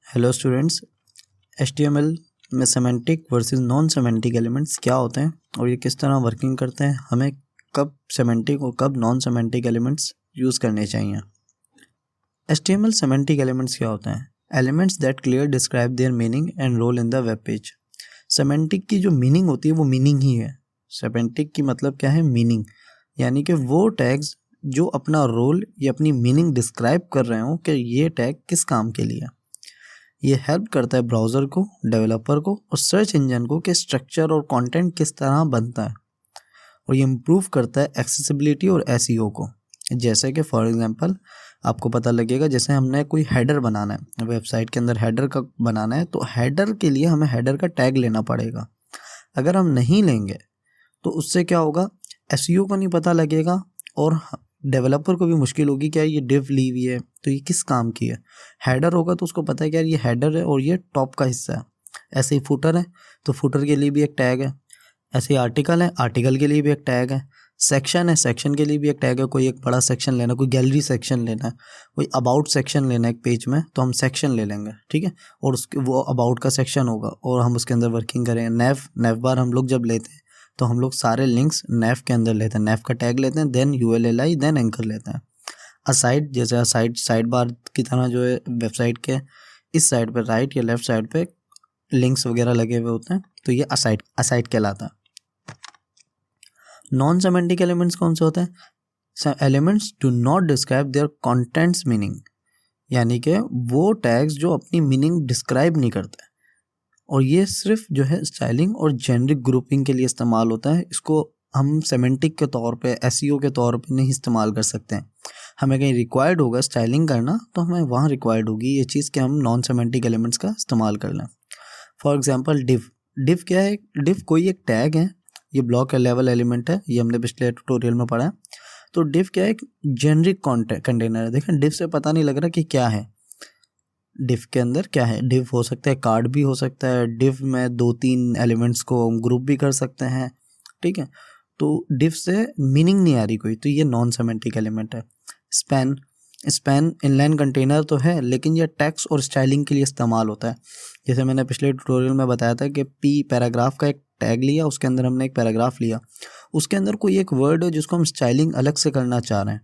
Hello students, HTML में semantic versus non semantic elements क्या होते हैं और ये किस तरह वर्किंग करते हैं, हमें कब सेमेंटिक और कब नॉन सेमेंटिक एलिमेंट्स यूज़ करने चाहिए। HTML सेमेंटिक एलिमेंट्स क्या होते हैं? Elements that clear describe their meaning and role in the web page. Semantic की जो मीनिंग होती है वो मीनिंग ही है। सेमेंटिक की मतलब क्या है? मीनिंग, यानी कि वो टैग्स जो अपना रोल या अपनी मीनिंग डिस्क्राइब कर रहे हो कि ये टैग किस काम के लिए। ये हेल्प करता है ब्राउज़र को, डेवलपर को और सर्च इंजन को कि स्ट्रक्चर और कंटेंट किस तरह बनता है, और ये इम्प्रूव करता है एक्सेसिबिलिटी और एसईओ को। जैसे कि फॉर एग्जांपल आपको पता लगेगा, जैसे हमने कोई हेडर बनाना है, वेबसाइट के अंदर हेडर का बनाना है, तो हेडर के लिए हमें हेडर का टैग लेना पड़ेगा। अगर हम नहीं लेंगे तो उससे क्या होगा, एसईओ को नहीं पता लगेगा और डेवलपर को भी मुश्किल होगी कि यार ये डिव ली हुई है तो ये किस काम की है। हेडर होगा तो उसको पता है कि यार ये हेडर है और ये टॉप का हिस्सा है। ऐसे ही फुटर है तो फुटर के लिए भी एक टैग है। ऐसे ही आर्टिकल है, आर्टिकल के लिए भी एक टैग है। सेक्शन है, सेक्शन के लिए भी एक टैग है। कोई एक बड़ा सेक्शन लेना, कोई गैलरी सेक्शन लेना है, कोई अबाउट सेक्शन लेना है एक पेज में, तो हम सेक्शन ले लेंगे, ठीक है। और उसके वो अबाउट का सेक्शन होगा और हम उसके अंदर वर्किंग करेंगे। नेव बार हम लोग जब लेते हैं तो हम लोग सारे लिंक्स नेव के अंदर लेते हैं, नेव का टैग लेते हैं, देन ULLI, देन एंकर लेते हैं। असाइड, जैसे असाइड साइड बार की तरह जो है वेबसाइट के इस साइड पे राइट या लेफ्ट साइड पे लिंक्स वगैरह लगे हुए होते हैं, तो ये असाइड असाइड कहलाता है। नॉन सेमेंटिक एलिमेंट्स कौन से होते हैं? Elements do not describe their contents meaning, यानी कि वो टैग्स जो अपनी मीनिंग डिस्क्राइब नहीं करते, और ये सिर्फ जो है स्टाइलिंग और जेनरिक ग्रुपिंग के लिए इस्तेमाल होता है। इसको हम सेमेंटिक के तौर पे, एसईओ के तौर पे नहीं इस्तेमाल कर सकते हैं। हमें कहीं रिक्वायर्ड होगा स्टाइलिंग करना तो हमें वहाँ रिक्वायर्ड होगी ये चीज़ कि हम नॉन सेमेंटिक एलिमेंट्स का इस्तेमाल कर लें। फॉर एग्जांपल डिव क्या है? डिव कोई एक टैग है, ये ब्लॉक लेवल एलिमेंट है, ये हमने पिछले ट्यूटोरियल में पढ़ा है। तो डिव क्या है? एक जेनरिक कंटेनर है। देखें, डिव से पता नहीं लग रहा कि क्या है, डिव के अंदर क्या है। डिव हो सकता है कार्ड भी हो सकता है, डिव में 2-3 एलिमेंट्स को हम ग्रुप भी कर सकते हैं, ठीक है। तो डिव से मीनिंग नहीं आ रही कोई, तो ये नॉन सेमेंटिक एलिमेंट है। स्पैन स्पैन इनलाइन कंटेनर तो है, लेकिन ये टेक्स्ट और स्टाइलिंग के लिए इस्तेमाल होता है। जैसे मैंने पिछले ट्यूटोरियल में बताया था कि पी पैराग्राफ का एक टैग लिया, उसके अंदर हमने एक पैराग्राफ लिया, उसके अंदर कोई एक वर्ड है जिसको हम स्टाइलिंग अलग से करना चाह रहे हैं,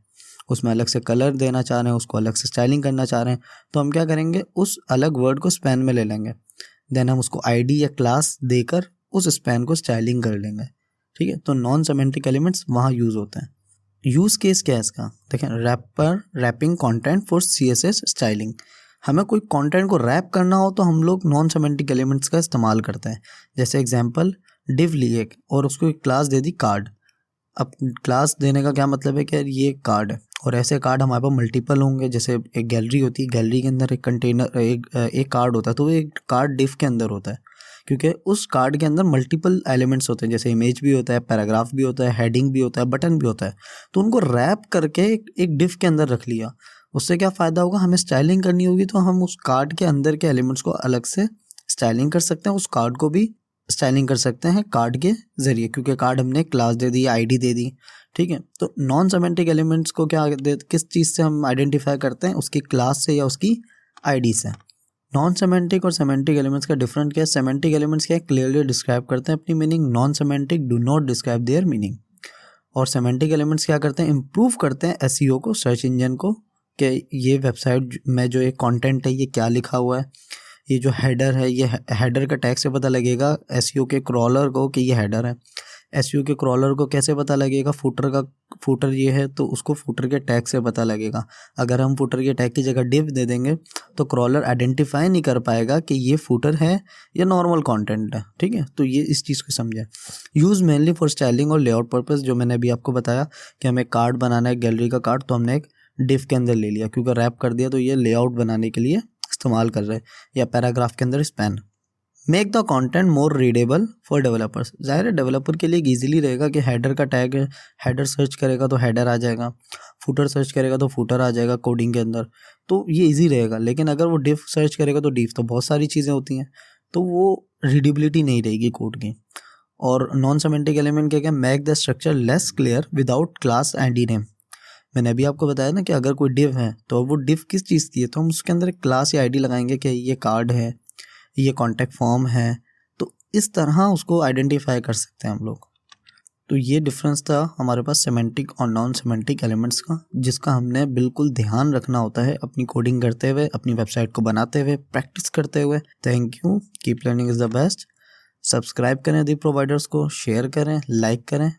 उसमें अलग से कलर देना चाह रहे हैं, उसको अलग से स्टाइलिंग करना चाह रहे हैं, तो हम क्या करेंगे, उस अलग वर्ड को स्पैन में ले लेंगे, देन हम उसको आईडी या क्लास देकर उस स्पैन को स्टाइलिंग कर लेंगे, ठीक है। तो नॉन सेमेंटिक एलिमेंट्स वहाँ यूज़ होते हैं। यूज़ केस क्या है इसका? देखें, wrapping content for CSS styling. हमें कोई कंटेंट को रैप करना हो तो हम लोग नॉन सेमेंटिक एलिमेंट्स का इस्तेमाल करते हैं। जैसे एग्जांपल, डिव लिए और उसको एक क्लास दे दी कार्ड। अब क्लास देने का क्या मतलब है कि यार ये कार्ड है, और ऐसे कार्ड हमारे पास मल्टीपल होंगे। जैसे एक गैलरी होती है, गैलरी के अंदर एक कंटेनर, एक कार्ड होता है, तो वो एक कार्ड डिव के अंदर होता है, क्योंकि उस कार्ड के अंदर मल्टीपल एलिमेंट्स होते हैं। जैसे इमेज भी होता है, पैराग्राफ भी होता है, हेडिंग भी होता है, बटन भी होता है। तो उनको रैप करके एक डिव के अंदर रख लिया। उससे क्या फ़ायदा होगा, हमें स्टाइलिंग करनी होगी तो हम उस कार्ड के अंदर के एलिमेंट्स को अलग से स्टाइलिंग कर सकते हैं, उस कार्ड को भी स्टाइलिंग कर सकते हैं कार्ड के ज़रिए, क्योंकि कार्ड हमने क्लास दे दी, आईडी दे दी, ठीक है। तो नॉन सेमेंटिक एलिमेंट्स को किस चीज़ से हम आइडेंटिफाई करते हैं? उसकी क्लास से या उसकी आईडी से। नॉन सेमेंटिक और सेमेंटिक एलिमेंट्स का डिफरेंट क्या है? सेमेंटिक एलिमेंट्स क्या है? क्लियरली डिस्क्राइब करते हैं अपनी meaning. Non semantic do not describe their meaning. और सेमेंटिक एलिमेंट्स क्या करते हैं? इम्प्रूव करते हैं एसईओ को, सर्च इंजन को, कि ये वेबसाइट में जो ये कंटेंट है ये क्या लिखा हुआ है। ये जो हेडर है, ये हेडर का टैग से पता लगेगा एसईओ के क्रॉलर को कि ये हेडर है। एसईओ के क्रॉलर को कैसे पता लगेगा? फुटर ये है तो उसको फुटर के टैग से पता लगेगा। अगर हम फुटर के टैग की जगह डिव दे देंगे तो क्रॉलर आइडेंटिफाई नहीं कर पाएगा कि ये फुटर है या नॉर्मल कंटेंट है, ठीक है। तो ये इस चीज़ को समझें। यूज़ मेनली फॉर स्टाइलिंग और लेआउट पर्पस, जो मैंने अभी आपको बताया कि हमें कार्ड बनाना है, गैलरी का कार्ड, तो हमने एक डिव के अंदर ले लिया, क्योंकि रैप कर दिया तो ये लेआउट बनाने के लिए इस्तेमाल कर रहे हैं, या पैराग्राफ के अंदर span. Make the content more readable for developers. ज़ाहिर है डेवलपर के लिए ईजिली रहेगा कि हेडर का टैग है, हेडर सर्च करेगा तो हेडर आ जाएगा, फुटर सर्च करेगा तो फुटर आ जाएगा कोडिंग के अंदर, तो ये इजी रहेगा। लेकिन अगर वो डिव सर्च करेगा तो डिव तो बहुत सारी चीज़ें होती हैं, तो वो रीडेबिलिटी नहीं रहेगी कोड की। और नॉन सेमेंटिक एलिमेंट क्या क्या? Make the structure less clear without class and name. मैंने अभी आपको बताया ना कि अगर कोई डिव है तो वो डिव किस चीज़ की है, तो हम उसके अंदर एक क्लास या आईडी लगाएंगे कि ये कार्ड है, ये कॉन्टैक्ट फॉर्म है। तो इस तरह उसको आइडेंटिफाई कर सकते हैं हम लोग। तो ये डिफरेंस था हमारे पास सिमेंटिक और नॉन सिमेंटिक एलिमेंट्स का, जिसका हमने बिल्कुल ध्यान रखना होता है अपनी कोडिंग करते हुए, अपनी वेबसाइट को बनाते हुए, प्रैक्टिस करते हुए। Thank you, keep learning is the best. Subscribe करें दी प्रोवाइडर्स को, शेयर करें, लाइक करें